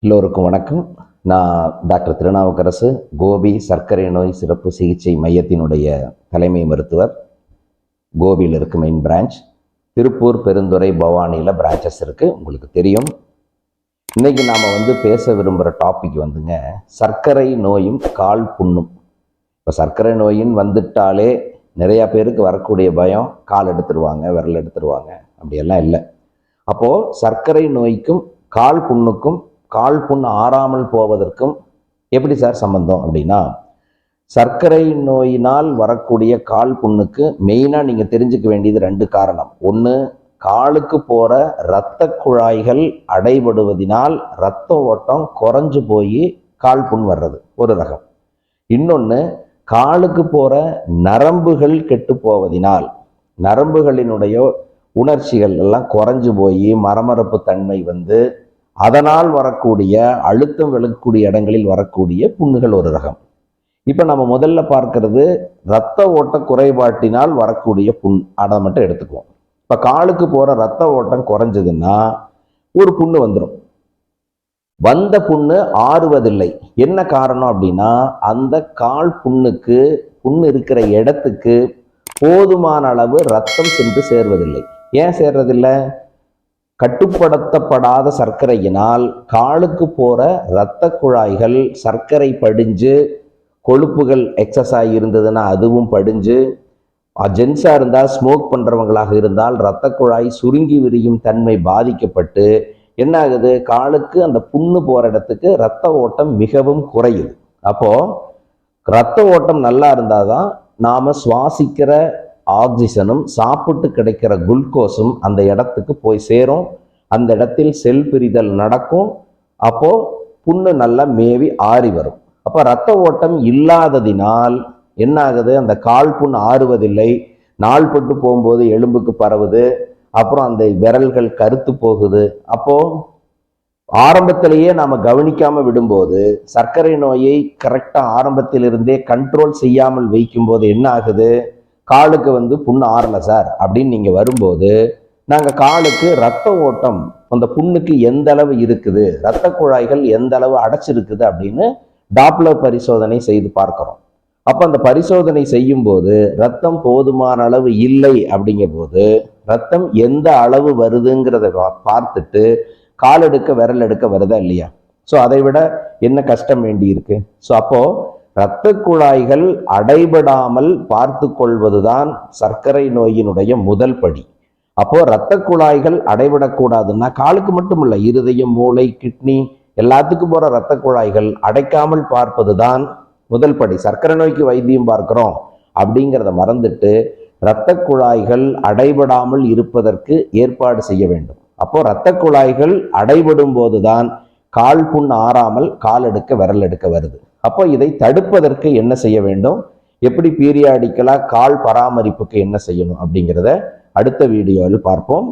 எல்லோருக்கும் வணக்கம். நான் டாக்டர் திருநாவுக்கரசு, கோபி சர்க்கரை நோய் சிறப்பு சிகிச்சை மையத்தினுடைய தலைமை மருத்துவர். கோபியில் இருக்கு மெயின் பிரான்ச். திருப்பூர், பெருந்துறை, பவானியில் பிரான்ச்சஸ் இருக்குது, உங்களுக்கு தெரியும். இன்றைக்கி நாம் பேச விரும்புகிற டாபிக் சர்க்கரை நோயும் கால் புண்ணும். இப்போ சர்க்கரை நோயின்னு வந்துட்டாலே நிறையா பேருக்கு வரக்கூடிய பயம், கால் எடுத்துருவாங்க, விரல் எடுத்துருவாங்க, அப்படியெல்லாம் இல்லை. அப்போது சர்க்கரை நோய்க்கும் கால் புண்ணுக்கும், கால் புண் ஆறாமல் போவதற்கும் எப்படி சார் சம்பந்தம் அப்படின்னா, சர்க்கரை நோயினால் வரக்கூடிய கால் புண்ணுக்கு மெயினாக நீங்கள் தெரிஞ்சுக்க வேண்டியது 2 காரணம். ஒன்று, காலுக்கு போகிற இரத்த குழாய்கள் அடைபடுவதினால் இரத்த ஓட்டம் குறைஞ்சு போய் கால் புண் வர்றது ஒரு ரகம். இன்னொன்று, காலுக்கு போகிற நரம்புகள் கெட்டு போவதினால், நரம்புகளினுடைய உணர்ச்சிகள் எல்லாம் குறைஞ்சு போய் மரமரப்பு தன்மை அதனால் வரக்கூடிய அழுத்தம் விளக்கக்கூடிய இடங்களில் வரக்கூடிய புண்ணுகள் ஒரு ரகம். இப்போ நம்ம முதல்ல பார்க்கறது இரத்த ஓட்ட குறைபாட்டினால் வரக்கூடிய புண். அதை மட்டும் எடுத்துக்குவோம். இப்போ காலுக்கு போகிற இரத்த ஓட்டம் குறைஞ்சதுன்னா ஒரு புண்ணு வந்துடும். வந்த புண்ணு ஆறுவதில்லை. என்ன காரணம் அப்படின்னா, அந்த கால் புண்ணுக்கு, புண்ணு இருக்கிற இடத்துக்கு போதுமான அளவு ரத்தம் சென்று சேர்வதில்லை. ஏன் சேர்றதில்லை? கட்டுப்படுத்தப்படாத சர்க்கரையினால் காலுக்கு போகிற இரத்த குழாய்கள் சர்க்கரை படிஞ்சு, கொழுப்புகள் எக்ஸஸாக இருந்ததுன்னா அதுவும் படிஞ்சு, ஜென்ஸாக இருந்தால், ஸ்மோக் பண்ணுறவங்களாக இருந்தால் இரத்த குழாய் சுருங்கி விரியும் தன்மை பாதிக்கப்பட்டு என்ன ஆகுது, காலுக்கு அந்த புண்ணு போகிற இடத்துக்கு இரத்த ஓட்டம் மிகவும் குறையுது. அப்போது இரத்த ஓட்டம் நல்லா இருந்தால் தான் நாம் சுவாசிக்கிற ஆக்சிஜனும் சாப்பிட்டு கிடைக்கிற குளுக்கோஸும் அந்த இடத்துக்கு போய் சேரும். அந்த இடத்தில் செல் பிரிதல் நடக்கும். அப்போ புண்ணு நல்லா மேவி ஆறி வரும். அப்போ இரத்த ஓட்டம் இல்லாததினால் என்ன ஆகுது, அந்த கால் புண் ஆறுவதில்லை. நாள் பட்டு போகும்போது எலும்புக்கு பரவுது. அப்புறம் அந்த விரல்கள் கருத்து போகுது. அப்போ ஆரம்பத்திலேயே நாம் கவனிக்காம விடும்போது, சர்க்கரை நோயை கரெக்டாக ஆரம்பத்திலிருந்தே கண்ட்ரோல் செய்யாமல் வைக்கும்போது என்ன ஆகுது, காலுக்கு புண்ணு ஆறலை சார் அப்படின்னு நீங்கள் வரும்போது, நாங்கள் காலுக்கு இரத்த ஓட்டம் அந்த புண்ணுக்கு எந்த அளவு இருக்குது, இரத்த குழாய்கள் எந்த அளவு அடைச்சிருக்குது அப்படின்னு டாப்லர் பரிசோதனை செய்து பார்க்கிறோம். அப்போ அந்த பரிசோதனை செய்யும் போது ரத்தம் போதுமான அளவு இல்லை அப்படிங்கிற போது, ரத்தம் எந்த அளவு வருதுங்கிறத பார்த்துட்டு கால் எடுக்க விரல் எடுக்க வருதா இல்லையா? ஸோ அதை விட என்ன கஷ்டம் வேண்டி இருக்கு? ஸோ அப்போ இரத்த குழாய்கள் அடைபடாமல் பார்த்து கொள்வதுதான் சர்க்கரை நோயினுடைய முதல் படி. அப்போ இரத்த குழாய்கள் அடைபடக்கூடாதுன்னா, காலுக்கு மட்டும் இல்லை, இருதயம், மூளை, கிட்னி எல்லாத்துக்கும் போற இரத்த குழாய்கள் அடைக்காமல் பார்ப்பதுதான் முதல் படி. சர்க்கரை நோய்க்கு வைத்தியம் பார்க்கிறோம் அப்படிங்கிறத மறந்துட்டு இரத்த குழாய்கள் அடைபடாமல் இருப்பதற்கு ஏற்பாடு செய்ய வேண்டும். அப்போ இரத்த குழாய்கள் அடைபடும் போதுதான் கால் புண் ஆறாமல் கால் எடுக்க விரல் எடுக்க வருது. அப்போ இதை தடுப்பதற்கு என்ன செய்ய வேண்டும், எப்படி பீரியாடிக்கலா கால் பராமரிப்புக்கு என்ன செய்யணும் அப்படிங்கிறத அடுத்த வீடியோவில் பார்ப்போம்.